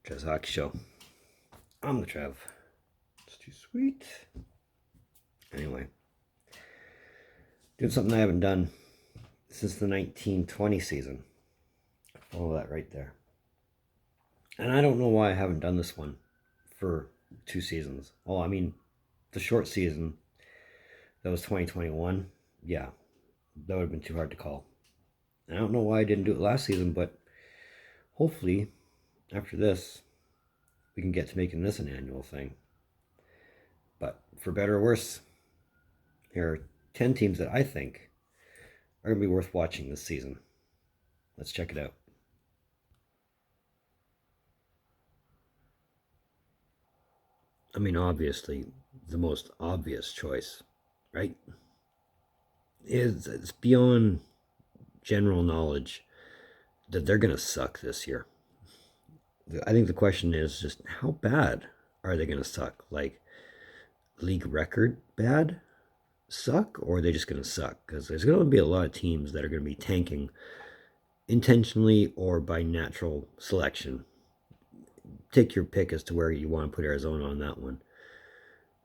Trevs Hockey Show. I'm the Trev. It's too sweet. Anyway, doing something I haven't done since the 1920 season. Follow that right there. And I don't know why I haven't done this one for 2 seasons. Well, I mean, the short season, that was 2021. Yeah, that would have been too hard to call. I don't know why I didn't do it last season, but hopefully after this, we can get to making this an annual thing. But for better or worse, here are 10 teams that I think are going to be worth watching this season. Let's check it out. I mean, obviously, the most obvious choice, right? It's beyond general knowledge that they're going to suck this year. I think the question is just how bad are they going to suck? Like, league record bad suck, or are they just going to suck? Because there's going to be a lot of teams that are going to be tanking intentionally or by natural selection. Take your pick as to where you want to put Arizona on that one.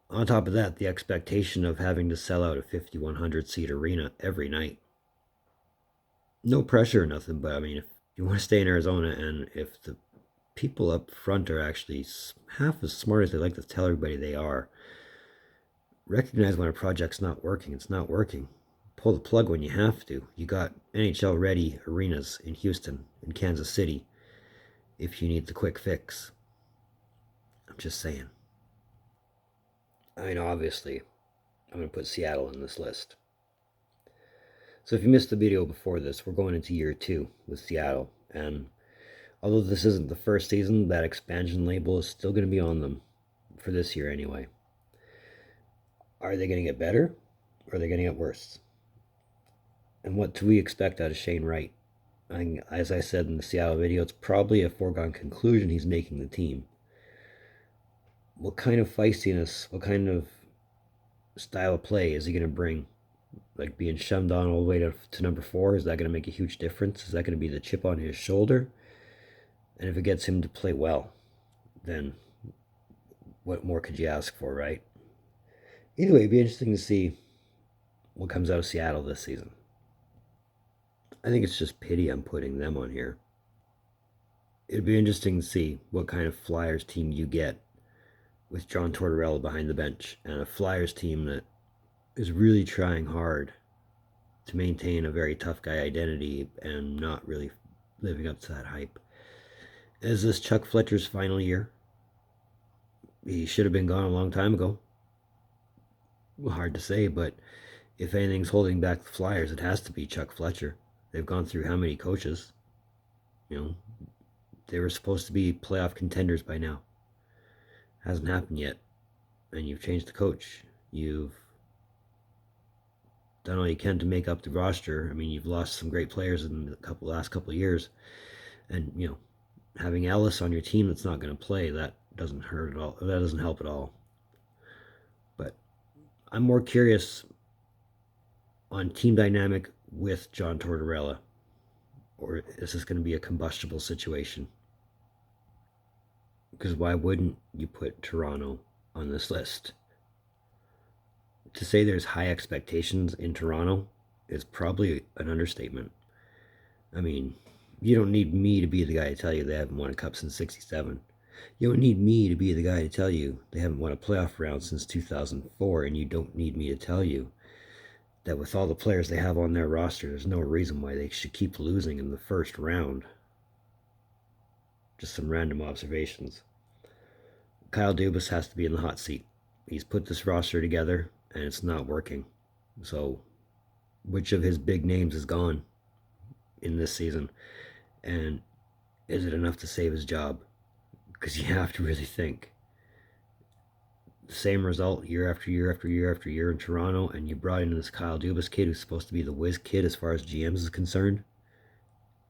On top of that, the expectation of having to sell out a 5,100 seat arena every night. No pressure or nothing, but I mean, if you want to stay in Arizona and if the people up front are actually half as smart as they like to tell everybody they are, recognize when a project's not working, it's not working. Pull the plug when you have to. You got NHL ready arenas in Houston and Kansas City if you need the quick fix. I'm just saying. I mean, obviously, I'm going to put Seattle in this list. So if you missed the video before this, we're going into year 2 with Seattle. And although this isn't the first season, that expansion label is still going to be on them for this year anyway. Are they going to get better or are they going to get worse? And what do we expect out of Shane Wright? As I said in the Seattle video, it's probably a foregone conclusion he's making the team. What kind of feistiness, what kind of style of play is he going to bring? Like being shoved on all the way to number 4, is that going to make a huge difference? Is that going to be the chip on his shoulder? And if it gets him to play well, then what more could you ask for, right? Either way, it'd be interesting to see what comes out of Seattle this season. I think it's just pity I'm putting them on here. It'd be interesting to see what kind of Flyers team you get with John Tortorella behind the bench and a Flyers team that is really trying hard to maintain a very tough guy identity and not really living up to that hype. Is this Chuck Fletcher's final year? He should have been gone a long time ago. Hard to say, but if anything's holding back the Flyers, it has to be Chuck Fletcher. They've gone through how many coaches? You know, they were supposed to be playoff contenders by now. Hasn't happened yet. And you've changed the coach. You've done all you can to make up the roster. I mean, you've lost some great players in the last couple of years. And, you know, having Ellis on your team that's not going to play, that doesn't hurt at all. That doesn't help at all. But I'm more curious on team dynamic with John Tortorella. Or is this going to be a combustible situation? Because why wouldn't you put Toronto on this list? To say there's high expectations in Toronto is probably an understatement. I mean, you don't need me to be the guy to tell you they haven't won a cup since '67. You don't need me to be the guy to tell you they haven't won a playoff round since 2004, and you don't need me to tell you that with all the players they have on their roster, there's no reason why they should keep losing in the first round. Just some random observations. Kyle Dubas has to be in the hot seat. He's put this roster together, and it's not working. So, which of his big names is gone in this season? And is it enough to save his job? Because you have to really think. The same result year after year after year after year in Toronto, and you brought in this Kyle Dubas kid who's supposed to be the whiz kid as far as GMs is concerned,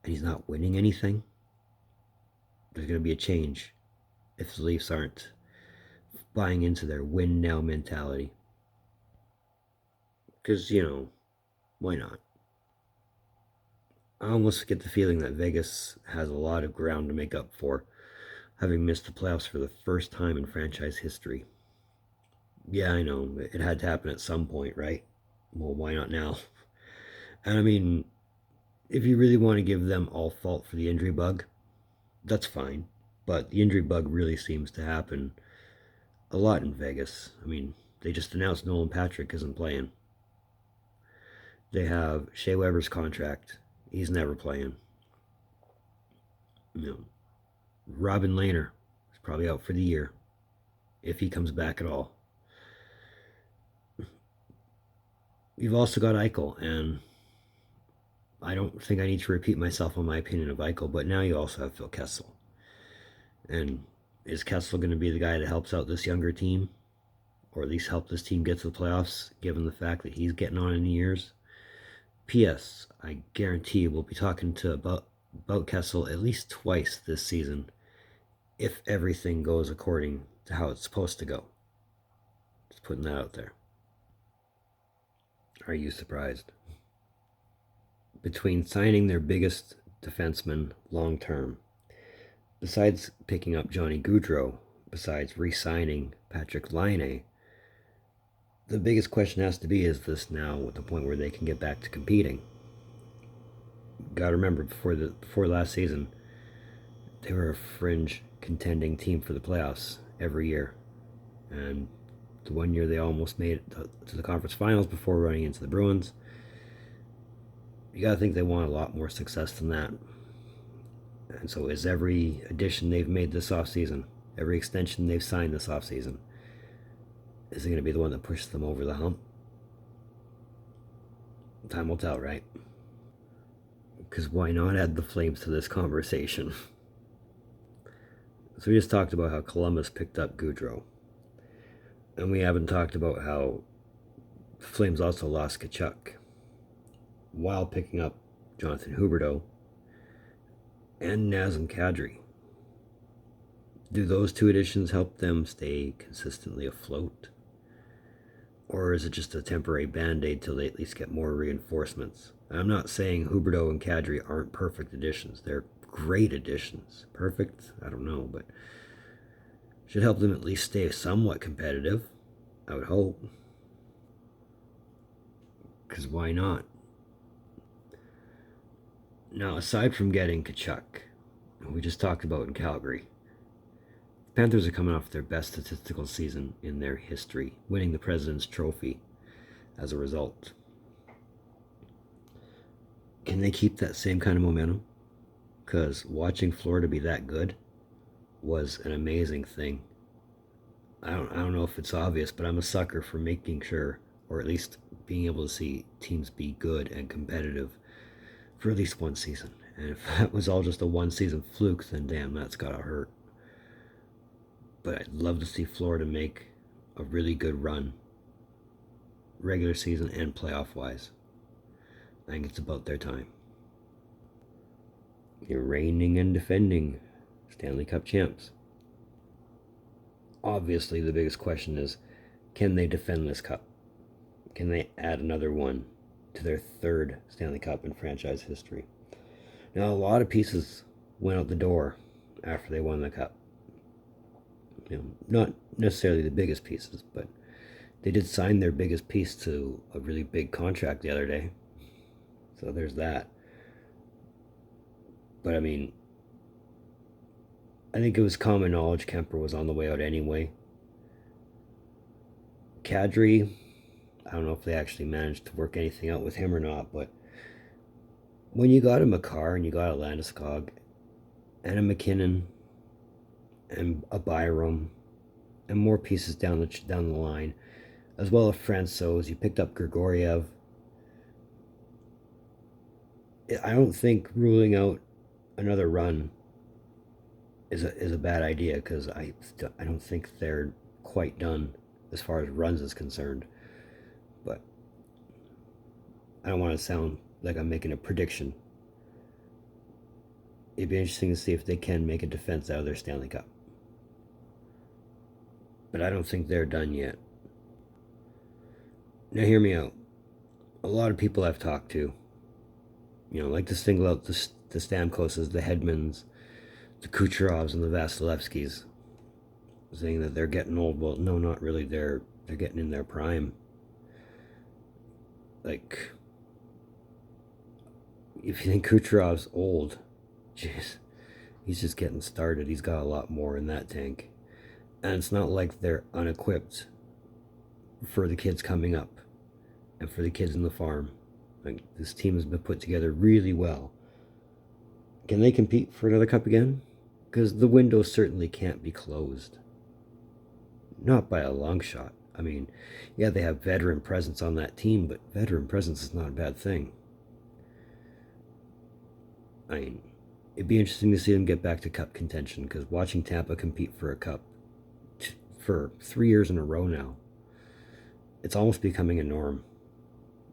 and he's not winning anything. There's going to be a change if the Leafs aren't buying into their win now mentality. Because, you know, why not? I almost get the feeling that Vegas has a lot of ground to make up for having missed the playoffs for the first time in franchise history. Yeah, I know. It had to happen at some point, right? Well, why not now? And I mean, if you really want to give them all fault for the injury bug, that's fine. But the injury bug really seems to happen a lot in Vegas. I mean, they just announced Nolan Patrick isn't playing. They have Shea Weber's contract. He's never playing. You know, Robin Lehner is probably out for the year if he comes back at all. You've also got Eichel, and I don't think I need to repeat myself on my opinion of Eichel, but now you also have Phil Kessel. And is Kessel going to be the guy that helps out this younger team? Or at least help this team get to the playoffs, given the fact that he's getting on in years? P.S. I guarantee we'll be talking about Kessel at least twice this season if everything goes according to how it's supposed to go. Just putting that out there. Are you surprised? Between signing their biggest defenseman long term, besides picking up Johnny Gaudreau, besides re-signing Patrick Laine, the biggest question has to be, is this now at the point where they can get back to competing? Gotta remember, before last season, they were a fringe contending team for the playoffs every year. And the one year they almost made it to the conference finals before running into the Bruins. You gotta think they want a lot more success than that. And so is every addition they've made this offseason, every extension they've signed this offseason, is it going to be the one that pushes them over the hump? Time will tell, right? Because why not add the Flames to this conversation? So we just talked about how Columbus picked up Gaudreau. And we haven't talked about how the Flames also lost Tkachuk while picking up Jonathan Huberdeau and Nazem Kadri. Do those two additions help them stay consistently afloat? Or is it just a temporary band-aid till they at least get more reinforcements? I'm not saying Huberdeau and Kadri aren't perfect additions. They're great additions. Perfect? I don't know, but should help them at least stay somewhat competitive, I would hope. Because why not? Now, aside from getting Tkachuk, we just talked about in Calgary, the Panthers are coming off their best statistical season in their history, winning the President's Trophy as a result. Can they keep that same kind of momentum? Because watching Florida be that good was an amazing thing. I don't know if it's obvious, but I'm a sucker for making sure, or at least being able to see teams be good and competitive for at least one season. And if that was all just a one season fluke, then damn, that's gotta hurt. But I'd love to see Florida make a really good run, regular season and playoff wise. I think it's about their time. You're reigning and defending Stanley Cup champs. Obviously, the biggest question is, can they defend this cup? Can they add another one to their third Stanley Cup in franchise history? Now, a lot of pieces went out the door after they won the cup. Not necessarily the biggest pieces, but they did sign their biggest piece to a really big contract the other day. So there's that. But I mean, I think it was common knowledge Kemper was on the way out anyway. Kadri, I don't know if they actually managed to work anything out with him or not, but when you got a Makar and you got a Landeskog and a McKinnon and a Byram and more pieces down the line, as well as Francouz, you picked up Grigoriev. I don't think ruling out another run is a bad idea, because I don't think they're quite done as far as runs is concerned. But I don't want to sound like I'm making a prediction. It'd be interesting to see if they can make a defense out of their Stanley Cup. But I don't think they're done yet. Now hear me out. A lot of people I've talked to, like to single out the Stamkoses, the Hedmans, the Kucherovs and the Vasilevskis, saying that they're getting old. Well, no, not really. They're getting in their prime. Like, if you think Kucherov's old, jeez, he's just getting started. He's got a lot more in that tank. And it's not like they're unequipped for the kids coming up and for the kids in the farm. Like, this team has been put together really well. Can they compete for another cup again? Because the window certainly can't be closed. Not by a long shot. I mean, yeah, they have veteran presence on that team, but veteran presence is not a bad thing. I mean, it'd be interesting to see them get back to cup contention, because watching Tampa compete for a cup for 3 years in a row now, it's almost becoming a norm.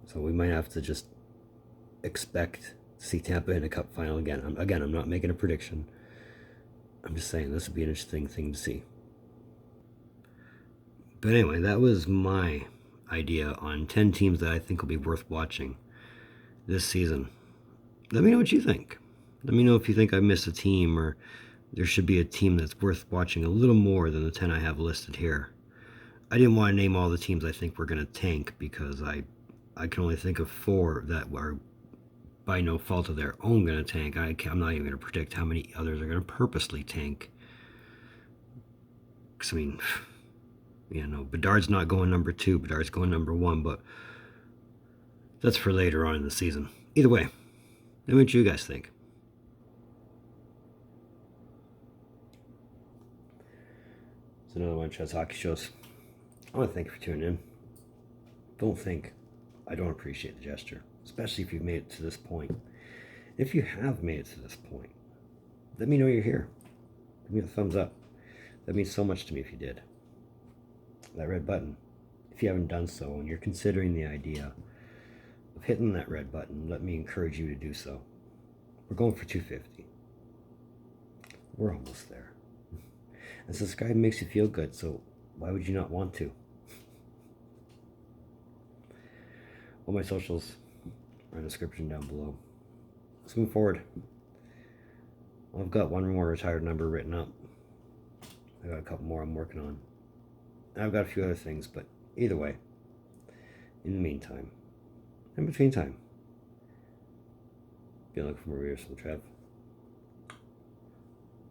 So we might have to just expect to see Tampa in a cup final again. I'm not making a prediction. I'm just saying this would be an interesting thing to see. But anyway, that was my idea on 10 teams that I think will be worth watching this season. Let me know what you think. Let me know if you think I missed a team, or there should be a team that's worth watching a little more than the 10 I have listed here. I didn't want to name all the teams I think we're going to tank, because I can only think of 4 that are by no fault of their own going to tank. I'm not even going to predict how many others are going to purposely tank. Because, I mean, Bedard's not going number 2. Bedard's going number 1, but that's for later on in the season. Either way, let me know what you guys think. It's another one of Trevs Hockey Shows. I want to thank you for tuning in. Don't think I don't appreciate the gesture, especially if you've made it to this point. If you have made it to this point, let me know you're here. Give me a thumbs up. That means so much to me if you did. That red button, if you haven't done so and you're considering the idea of hitting that red button, let me encourage you to do so. We're going for 250. We're almost there. And subscribe makes you feel good, so why would you not want to? All my socials are in the description down below. Let's move forward. I've got one more retired number written up. I got a couple more I'm working on. And I've got a few other things, but either way, in the meantime, in between time, be looking for more videos from Trev.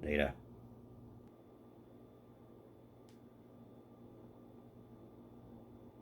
Later.